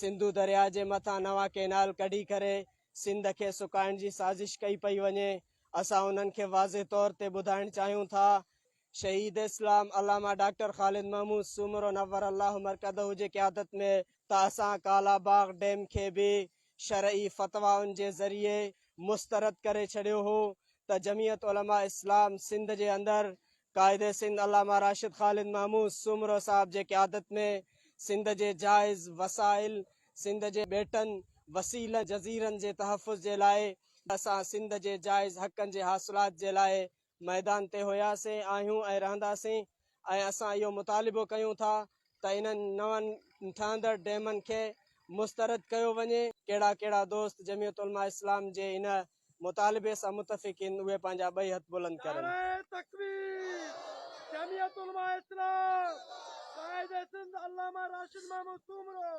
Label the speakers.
Speaker 1: सिंधु दरिया जे मथां नवां कैनाल कढी करे सिंध खे सुकाइण जी साज़िश कई पई वञे। असां उन्हनि खे वाज़े तौर ते ॿुधाइण चाहियूं था शहीद इस्लाम अल्लामा डॉक्टर ख़ालिद महमूद सूमरो नव्वर अल्लाह मरकदहू जे क़यादत में त असां कालाबाग डैम खे बि शरई फतवाउनि जे ज़रिए मुस्तरद करे छॾियो हो त जमियत उलमा इस्लाम सिंध जे अंदरि क़ाइदे सिंध अल्लामा राशिद ख़ालिद महमूद सूमरो साहब जे क़यादत में सिंध जे जाइज़ वसाइल सिंध जे ॿेटनि वसील जज़ीरनि जे तहफ़ुज़ जे लाइ असां सिंध जे जाइज़ हक़नि जे हासिलात जे लाइ मैदान ते हुयासीं आहियूं ऐं रहंदासीं। ऐं असां इहो मुतालिबो कयूं था त इन्हनि नवनि ठहंदड़ डैमनि खे मुस्तरद कयो वञे। कहिड़ा कहिड़ा दोस्त जमियत उलमा इस्लाम जे इन मुतालिबे सां मुतफ़िक़ आहिनि उहे पंहिंजा ॿई हथ बुलंद करनि।
Speaker 2: तकबीर जमियत उलमा इस्लाम क़ाइद सिंध अल्लामा राशिद महमूद सूमरो।